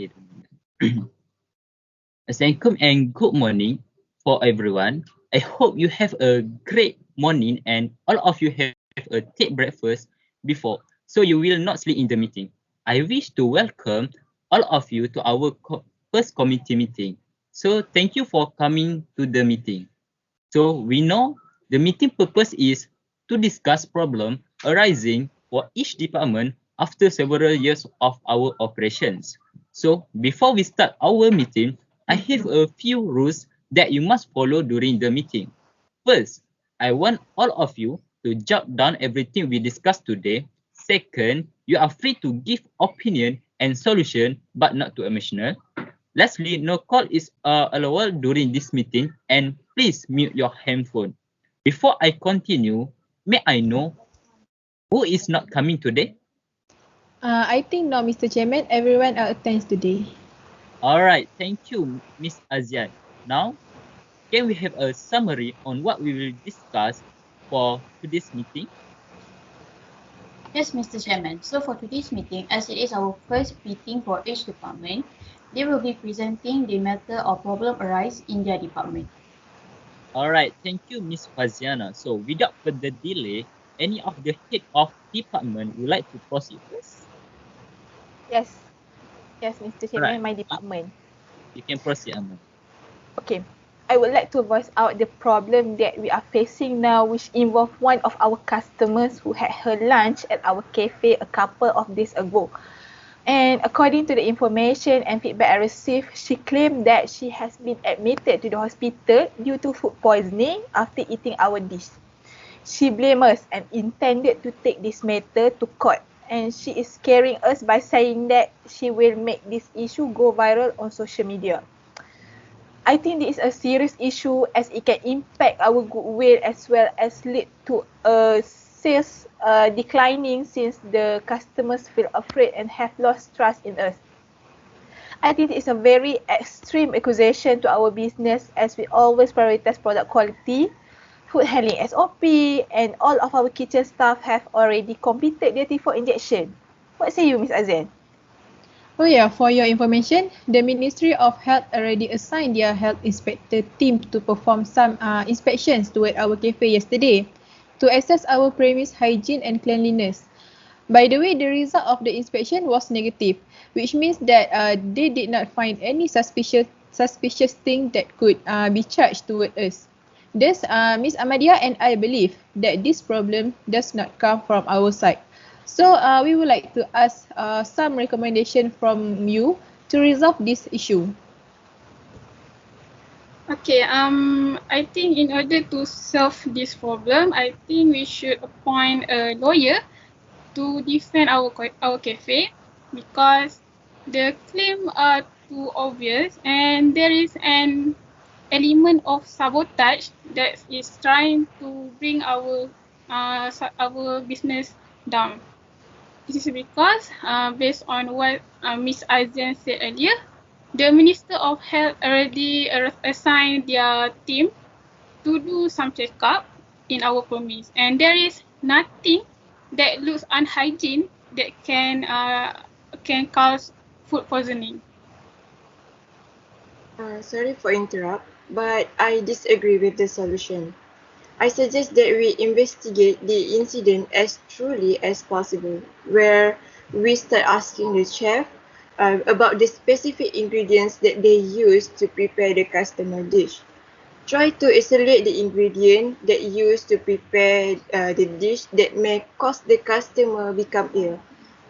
Okay. Assalamualaikum and good morning for everyone. I hope you have a great morning and all of you have a take breakfast before, so you will not sleep in the meeting. I wish to welcome all of you to our first committee meeting. So thank you for coming to the meeting. So we know the meeting purpose is to discuss problem arising for each department after several years of our operations. So before we start our meeting, I have a few rules that you must follow during the meeting. First, I want all of you to jot down everything we discussed today. Second, you are free to give opinion and solution, but not too emotional. Lastly, no call is allowed during this meeting, and please mute your handphone. Before I continue, may I know who is not coming today? I think no, Mr. Chairman, everyone attends today. All right, thank you, Miss Azian. Now, can we have a summary on what we will discuss for today's meeting? Yes, Mr. Chairman. So for today's meeting, as it is our first meeting for each department, they will be presenting the matter or problem arise in their department. All right, thank you, Miss Faziana. So, without further delay, any of the head of department would like to proceed first? Yes, Mr. All right, Chairman, my department. you can proceed, Aman. Okay, I would like to voice out the problem that we are facing now, which involve one of our customers who had her lunch at our cafe a couple of days ago. And according to the information and feedback I received, she claimed that she has been admitted to the hospital due to food poisoning after eating our dish. She blamed us and intended to take this matter to court. And she is scaring us by saying that she will make this issue go viral on social media. I think this is a serious issue as it can impact our goodwill as well as lead to a sales declining since the customers feel afraid and have lost trust in us. I think it's a very extreme accusation to our business as we always prioritize product quality, food handling SOP, and all of our kitchen staff have already completed their T4 injection. What say you, Ms. Azan? Oh yeah, for your information, the Ministry of Health already assigned their health inspector team to perform some inspections toward our cafe yesterday to assess our premise hygiene and cleanliness. By the way, the result of the inspection was negative, which means that they did not find any suspicious thing that could be charged toward us. Thus, Ms. Ahmadiyah and I believe that this problem does not come from our side. So we would like to ask some recommendation from you to resolve this issue. Okay, I think in order to solve this problem, I think we should appoint a lawyer to defend our cafe because the claim are too obvious and there is an element of sabotage that is trying to bring our business down. This is because based on what Ms. Azian said earlier, the Minister of Health already assigned their team to do some checkup in our premise, and there is nothing that looks unhygiene that can cause food poisoning. Sorry for interrupt, but I disagree with the solution. I suggest that we investigate the incident as truly as possible, where we start asking the chef about the specific ingredients that they use to prepare the customer dish. Try to isolate the ingredient that used to prepare the dish that may cause the customer become ill.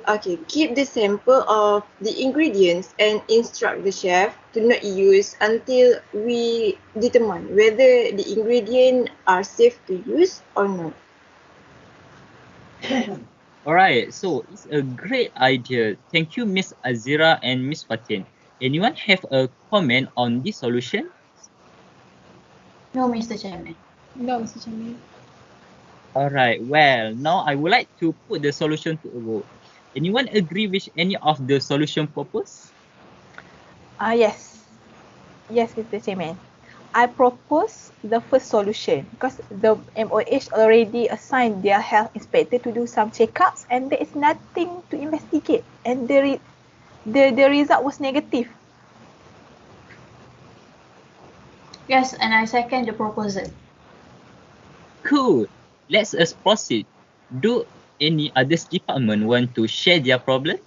Okay, keep the sample of the ingredients and instruct the chef to not use until we determine whether the ingredients are safe to use or not. All right, so it's a great idea. Thank you, Miss Azira and Miss Fatin. Anyone have a comment on this solution? No, Mr. Chairman. No, Mr. Chairman. All right, well, now I would like to put the solution to a vote. Anyone agree with any of the solution proposed? Yes, Mr. Chairman. I propose the first solution because the MOH already assigned their health inspector to do some checkups and there is nothing to investigate and the result was negative. Yes, and I second the proposal. Cool. Let's us proceed. Do any others department want to share their problem?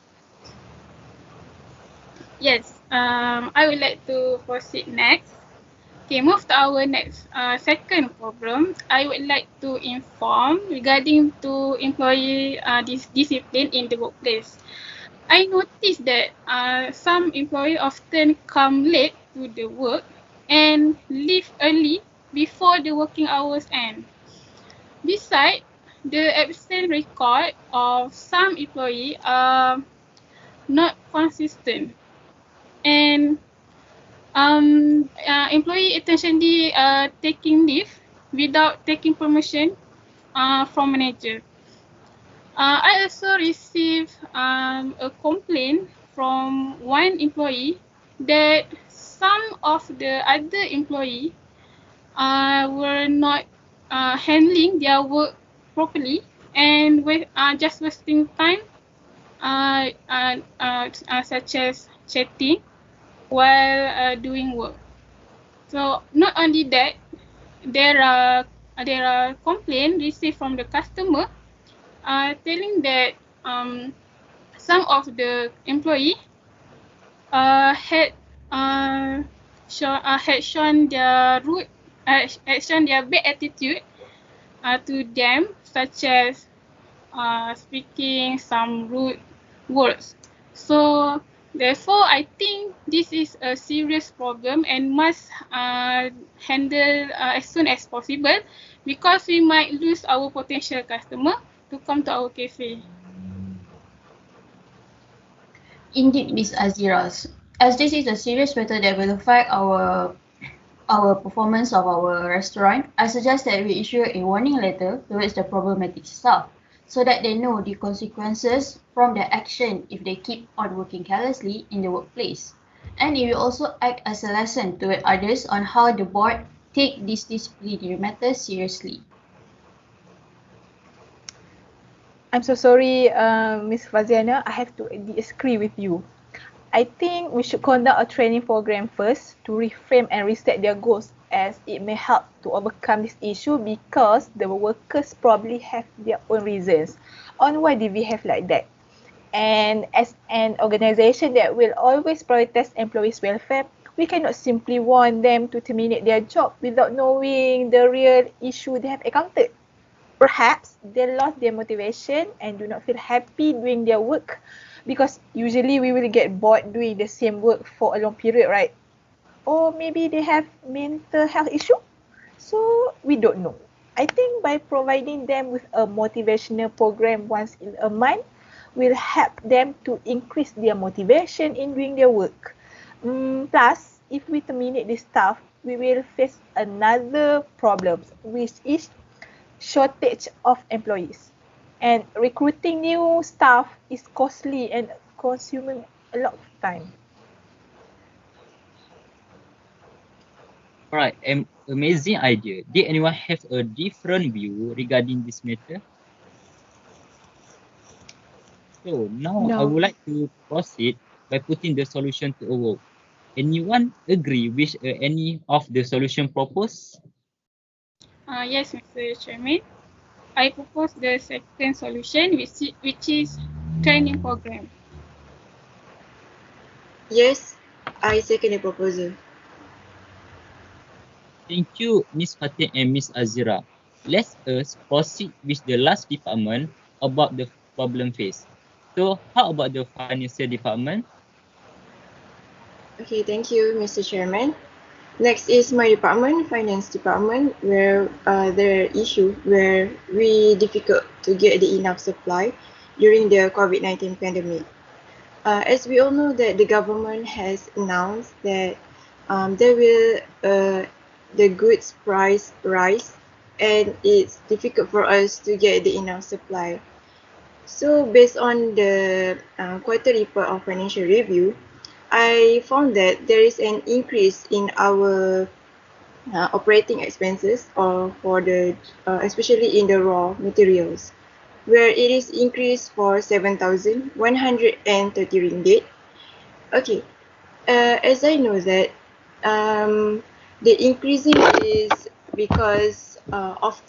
Yes, I would like to proceed next. Okay, move to our next second problem. I would like to inform regarding to employee discipline in the workplace. I noticed that some employee often come late to the work and leave early before the working hours end. Besides, the absent record of some employee are not consistent, and employee intentionally taking leave without taking permission from manager. I also received a complaint from one employee that some of the other employee were not handling their work properly and just wasting time, such as chatting while doing work. So not only that, there are complaints received from the customer telling that some of the employee had shown their had shown their bad attitude to them, such as speaking some rude words. So therefore, I think this is a serious problem and must handle as soon as possible, because we might lose our potential customer to come to our cafe. Indeed, Miss Aziras. As this is a serious matter that will affect our performance of our restaurant, I suggest that we issue a warning letter towards the problematic staff so that they know the consequences from their action if they keep on working carelessly in the workplace. And it will also act as a lesson to others on how the board take this disciplinary matter seriously. I'm so sorry, Miss Faziana. I have to disagree with you. I think we should conduct a training program first to reframe and reset their goals, as it may help to overcome this issue, because the workers probably have their own reasons on why they behave like that. And as an organization that will always prioritize employees' welfare, we cannot simply want them to terminate their job without knowing the real issue they have encountered. Perhaps they lost their motivation and do not feel happy doing their work, because usually we will get bored doing the same work for a long period, right? Or maybe they have mental health issue. So we don't know. I think by providing them with a motivational program once in a month will help them to increase their motivation in doing their work. Plus, if we terminate this staff, we will face another problem, which is shortage of employees. And recruiting new staff is costly and consuming a lot of time. Alright, amazing idea. Did anyone have a different view regarding this matter? So now I No. would like to proceed by putting the solution to a vote. Anyone agree with any of the solution proposed? Yes, Mr. Chairman. I propose the second solution, which is training program. Yes, I second the proposal. Thank you, Miss Fatih and Miss Azira. Let us proceed with the last department about the problem faced. So how about the financial department? Okay, thank you, Mr. Chairman. Next is my department, finance department, where there are issues where we difficult to get the enough supply during the COVID-19 pandemic. As we all know that the government has announced that there will the goods price rise, and it's difficult for us to get the enough supply. So based on the quarterly report of financial review, I found that there is an increase in our operating expenses or for the especially in the raw materials, where it is increased for 7,130 ringgit, Okay. As I know that the increasing is because of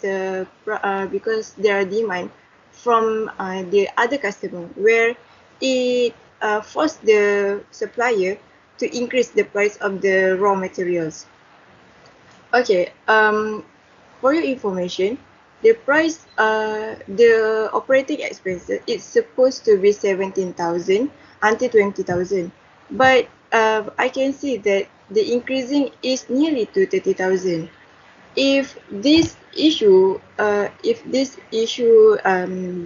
because there are demand from the other customer, where it forced the supplier to increase the price of the raw materials. Okay. For your information, the operating expenses, it's supposed to be 17,000 until 20,000, but I can see that the increasing is nearly to 30,000. If this issue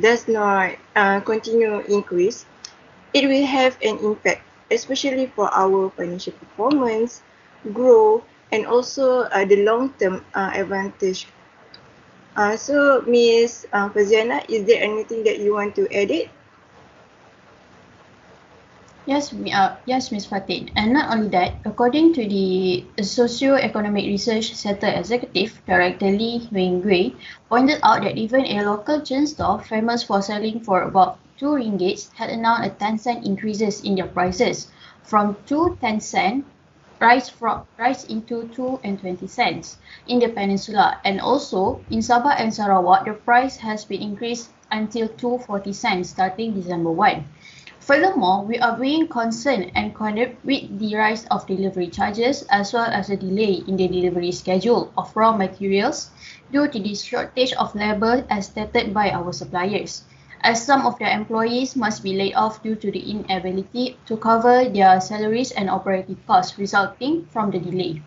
does not continue increase, it will have an impact, especially for our financial performance, growth, and also the long-term advantage. So, Miss Faziana, is there anything that you want to add it? Yes, Ms. Fatin. And not only that, according to the Socio-Economic Research Center Executive Director Lee Wing Gui, pointed out that even a local chain store famous for selling for about 2 ringgits had announced a 10-cent increases in their prices from 2 10 cent rise into 2 and 20 cents in the peninsula, and also in Sabah and Sarawak the price has been increased until 2 40 cents starting December 1. Furthermore, we are being concerned and concerned with the rise of delivery charges as well as a delay in the delivery schedule of raw materials due to the shortage of labor as stated by our suppliers, as some of their employees must be laid off due to the inability to cover their salaries and operating costs resulting from the delay.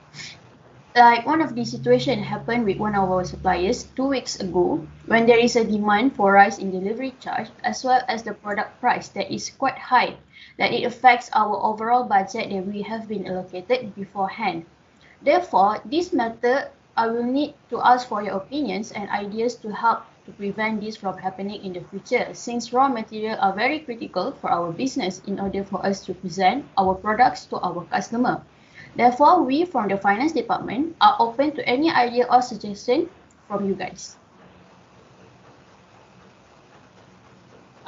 Like one of the situation happened with one of our suppliers 2 weeks ago when there is a demand for rise in delivery charge as well as the product price that is quite high that it affects our overall budget that we have been allocated beforehand. Therefore, this matter I will need to ask for your opinions and ideas to help to prevent this from happening in the future, since raw materials are very critical for our business in order for us to present our products to our customer. Therefore, we from the finance department are open to any idea or suggestion from you guys.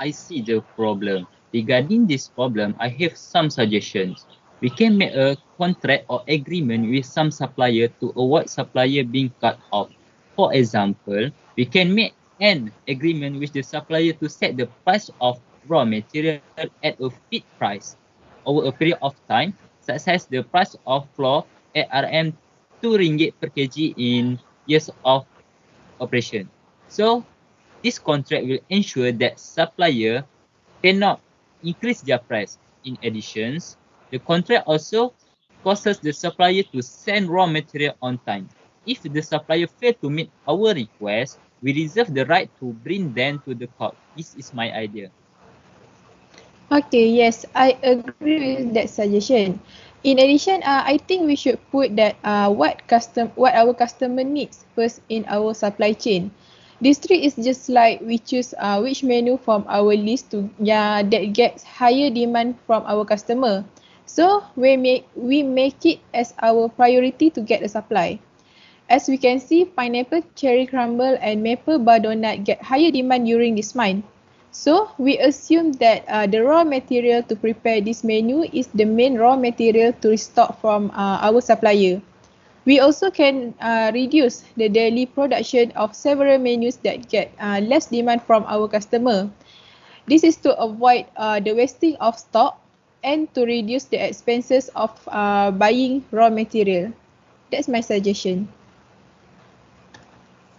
I see the problem. Regarding this problem, I have some suggestions. We can make a contract or agreement with some supplier to avoid supplier being cut off. For example, we can make an agreement with the supplier to set the price of raw material at a fixed price over a period of time, such as the price of flour at RM 2 ringgit per kg in years of operation. So this contract will ensure that supplier cannot increase their price. In addition, the contract also causes the supplier to send raw material on time. If the supplier fail to meet our request, we reserve the right to bring them to the court. This is my idea. Okay, yes, I agree with that suggestion. In addition, I think we should put that what our customer needs first in our supply chain. This three is just like we choose which menu from our list to that gets higher demand from our customer. So we make it as our priority to get a supply. As we can see, pineapple, cherry crumble, and maple bar donut get higher demand during this month. So we assume that the raw material to prepare this menu is the main raw material to restock from our supplier. We also can reduce the daily production of several menus that get less demand from our customer. This is to avoid the wasting of stock and to reduce the expenses of buying raw material. That's my suggestion.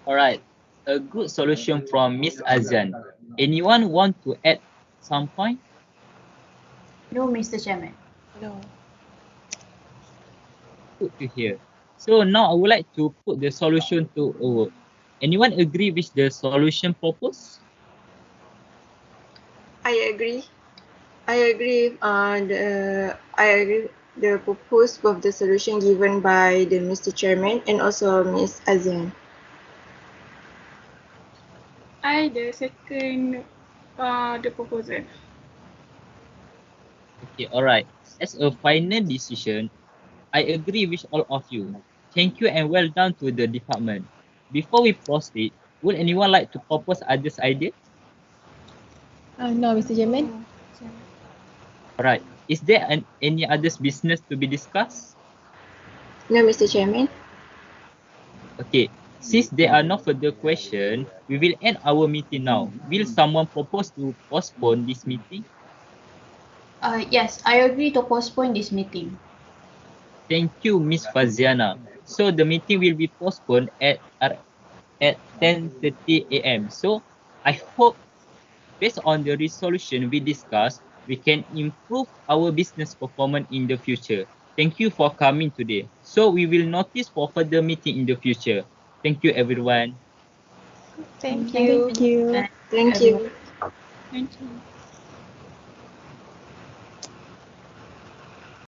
All right, a good solution from Miss Azan. Anyone want to add some point? No, Mr. Chairman. No. Good to hear. So now I would like to put the solution to a work. Anyone agree with the solution proposed? I agree. I agree the proposed of the solution given by the Mr. Chairman and also Miss Azian. I the second the proposal. Okay, all right. As a final decision, I agree with all of you. Thank you and well done to the department. Before we proceed, would anyone like to propose others' idea? No, Mr. Chairman. All right. Is there any other business to be discussed? No, Mr. Chairman. Okay. Since there are no further questions, we will end our meeting now. Will someone propose to postpone this meeting? Yes, I agree to postpone this meeting. Thank you, Miss Faziana. So the meeting will be postponed at 10:30 a.m. So I hope based on the resolution we discussed, we can improve our business performance in the future. Thank you for coming today. So we will notice for further meeting in the future. Thank you, everyone. Thank Thank you. Thank you. Thank everyone. you. Thank you.